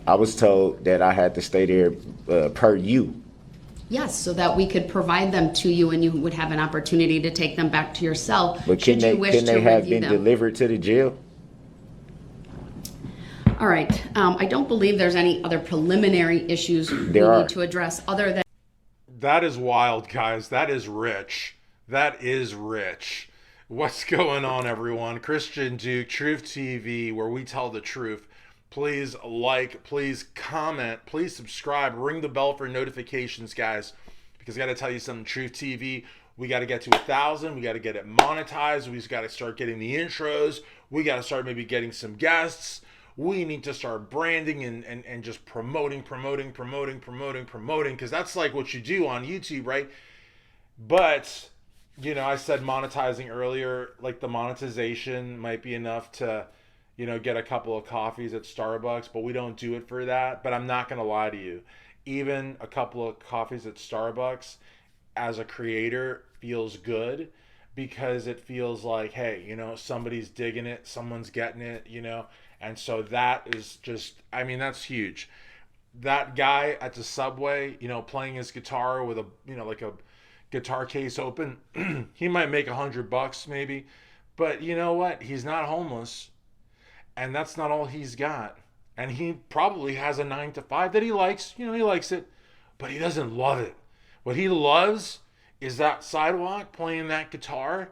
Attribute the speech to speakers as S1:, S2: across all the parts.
S1: I was told that I had to stay there per you.
S2: Yes, so that we could provide them to you and you would have an opportunity to take them back to your cell
S1: But
S2: should you wish
S1: can
S2: to
S1: they have
S2: review
S1: been
S2: them.
S1: delivered to the jail?
S2: All right. I don't believe there's any other preliminary issues we
S1: There
S2: need
S1: are.
S2: to address other than.
S3: That is wild, guys. That is rich. That is rich. What's going on, everyone? Christian Duke, Truth TV, where we tell the truth. Please like, please comment, please subscribe, ring the bell for notifications, guys. Because I got to tell you something, Truth TV, we got to get to 1,000. We got to get it monetized. We just got to start getting the intros. We got to start maybe getting some guests. We need to start branding and just promoting, because that's like what you do on YouTube, right? But, I said monetizing earlier, like the monetization might be enough to, get a couple of coffees at Starbucks, but we don't do it for that. But I'm not going to lie to you. Even a couple of coffees at Starbucks as a creator feels good because it feels like, hey, somebody's digging it, someone's getting it, and so that is just, I mean, that's huge. That guy at the subway, playing his guitar with a, like a guitar case open, he might make $100 maybe, but you know what? He's not homeless, and that's not all he's got. And he probably has a 9 to 5 that he likes. He likes it, but he doesn't love it. What he loves is that sidewalk playing that guitar.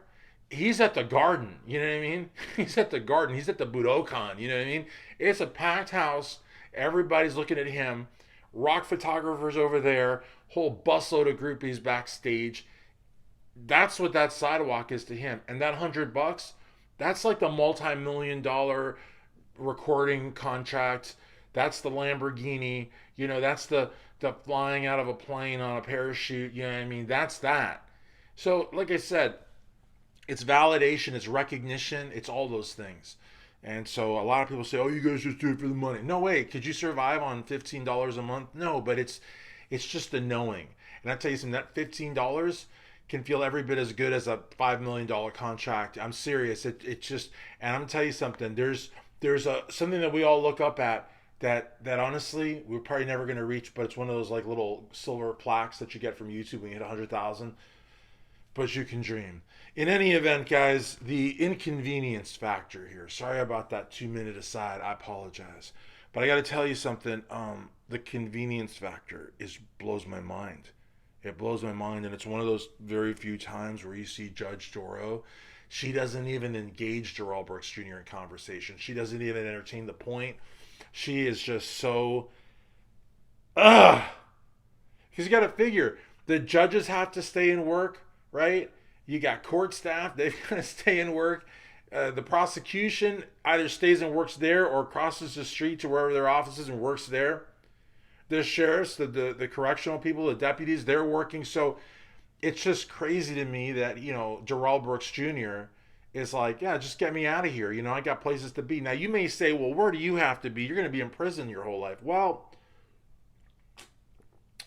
S3: He's at the garden, you know what I mean? He's at the garden. He's at the Budokan, you know what I mean? It's a packed house. Everybody's looking at him. Rock photographers over there. Whole busload of groupies backstage. That's what that sidewalk is to him. And that $100, that's like the multi-million-dollar recording contract. That's the Lamborghini. That's the flying out of a plane on a parachute. You know what I mean? That's that. So, like I said, it's validation, it's recognition, it's all those things. And so a lot of people say, "Oh, you guys just do it for the money." No way. Could you survive on $15 a month? No, but it's just the knowing. And I tell you something, that $15 can feel every bit as good as a $5 million contract. I'm serious. It just, and I'm gonna tell you something. There's a something that we all look up at that honestly we're probably never gonna reach, but it's one of those like little silver plaques that you get from YouTube when you hit 100,000. But you can dream. In any event, guys, the inconvenience factor here. Sorry about that 2 minute aside. I apologize. But I got to tell you something. The convenience factor blows my mind. It blows my mind, and it's one of those very few times where you see Judge Doro. She doesn't even engage Darrell Brooks Jr. in conversation. She doesn't even entertain the point. She is just so, ugh. Because you got to figure the judges have to stay and work, right? You got court staff, they've got to stay and work. The prosecution either stays and works there or crosses the street to wherever their office is and works there. The sheriffs, the correctional people, the deputies, they're working. So it's just crazy to me that, Darrell Brooks Jr. is like, yeah, just get me out of here. I got places to be. Now, you may say, well, where do you have to be? You're going to be in prison your whole life. Well,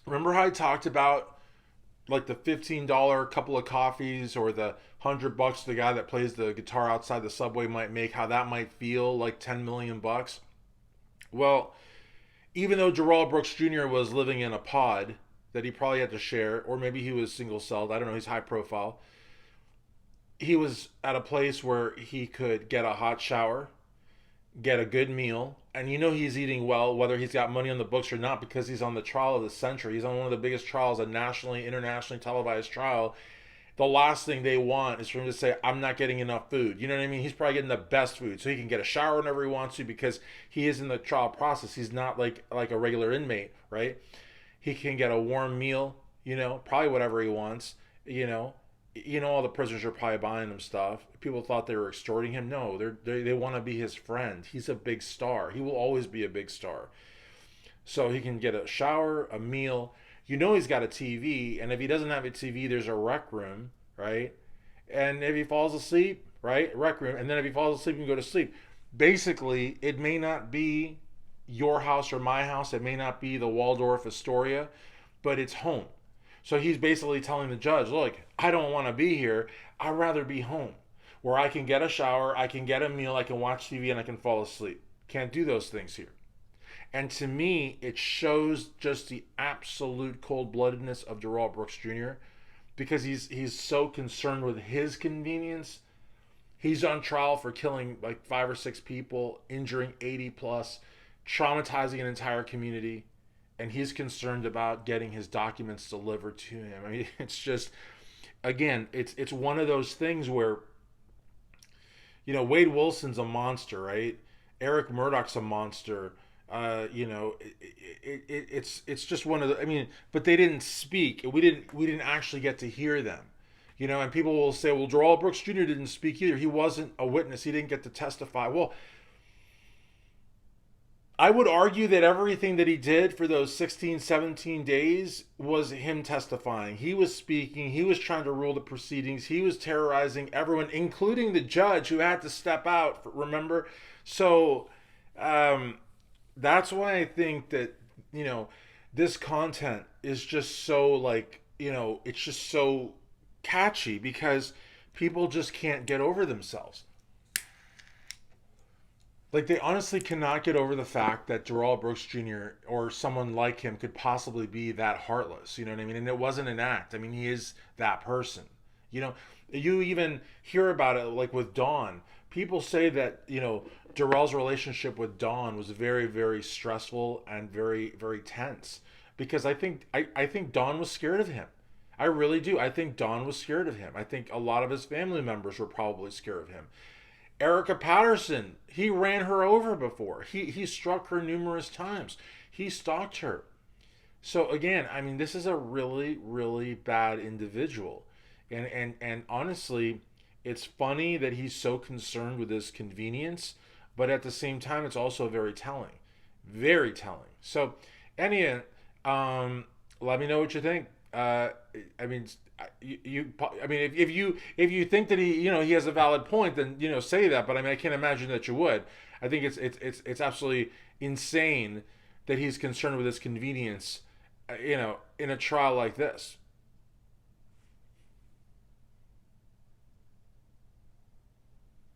S3: remember how I talked about like the $15 couple of coffees or the $100 the guy that plays the guitar outside the subway might make, how that might feel like 10 million bucks? Well, even though Darrell Brooks Jr. was living in a pod that he probably had to share, or maybe he was single celled, I don't know, he's high profile. He was at a place where he could get a hot shower, get a good meal, and he's eating well, whether he's got money on the books or not, because he's on the trial of the century. He's on one of the biggest trials, a nationally, internationally televised trial. The last thing they want is for him to say, "I'm not getting enough food." You know what I mean? He's probably getting the best food, so he can get a shower whenever he wants to because he is in the trial process. He's not like a regular inmate, right? He can get a warm meal, probably whatever he wants, all the prisoners are probably buying him stuff. People thought they were extorting him. No, they want to be his friend. He's a big star. He will always be a big star. So he can get a shower, a meal. He's got a TV, and if he doesn't have a TV, there's a rec room, right? And if he falls asleep, right, rec room. And then if he falls asleep, he can go to sleep. Basically, it may not be your house or my house. It may not be the Waldorf Astoria, but it's home. So he's basically telling the judge, look, I don't want to be here. I'd rather be home where I can get a shower, I can get a meal, I can watch TV, and I can fall asleep. Can't do those things here. And to me, it shows just the absolute cold-bloodedness of Darrell Brooks Jr. because he's so concerned with his convenience. He's on trial for killing like 5 or 6 people, injuring 80 plus, traumatizing an entire community, and he's concerned about getting his documents delivered to him. I mean, it's just, again, it's one of those things where, Wade Wilson's a monster, right? Eric Murdoch's a monster. It's just one of the. I mean, but they didn't speak. We didn't actually get to hear them. And people will say, well, Darrell Brooks Jr. didn't speak either. He wasn't a witness. He didn't get to testify. Well, I would argue that everything that he did for those 16, 17 days was him testifying. He was speaking. He was trying to rule the proceedings. He was terrorizing everyone, including the judge who had to step out, remember? So that's why I think that, this content is just so it's just so catchy because people just can't get over themselves. Like, they honestly cannot get over the fact that Darrell Brooks Jr. or someone like him could possibly be that heartless. You know what I mean? And it wasn't an act. I mean, he is that person. You even hear about it like with Dawn. People say that, Darrell's relationship with Dawn was very, very stressful and very, very tense because I think Dawn was scared of him. I really do. I think Dawn was scared of him. I think a lot of his family members were probably scared of him. Erica Patterson, he ran her over before. He struck her numerous times. He stalked her. So again, I mean, this is a really, really bad individual. And honestly, it's funny that he's so concerned with his convenience, but at the same time, it's also very telling. Very telling. So, anyway, let me know what you think. I mean, I mean, if you think that he has a valid point, then say that. But I mean, I can't imagine that you would. I think it's absolutely insane that he's concerned with his convenience, in a trial like this.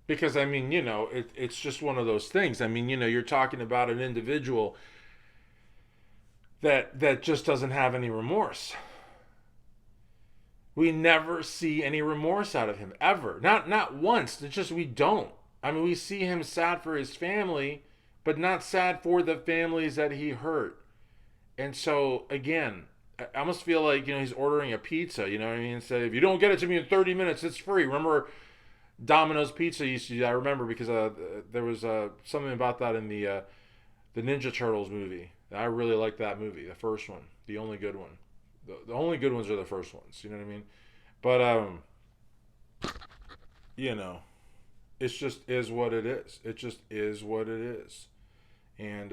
S3: Because I mean, it's just one of those things. I mean, you're talking about an individual that just doesn't have any remorse. We never see any remorse out of him ever. Not once. It's just we don't. I mean, we see him sad for his family, but not sad for the families that he hurt. And so again, I almost feel like he's ordering a pizza. You know what I mean? Say, if you don't get it to me in 30 minutes, it's free. Remember, Domino's Pizza used to. I remember because there was something about that in the Ninja Turtles movie. I really liked that movie, the first one, the only good one. The only good ones are the first ones. You know what I mean? But you know, it just is what it is. It just is what it is. And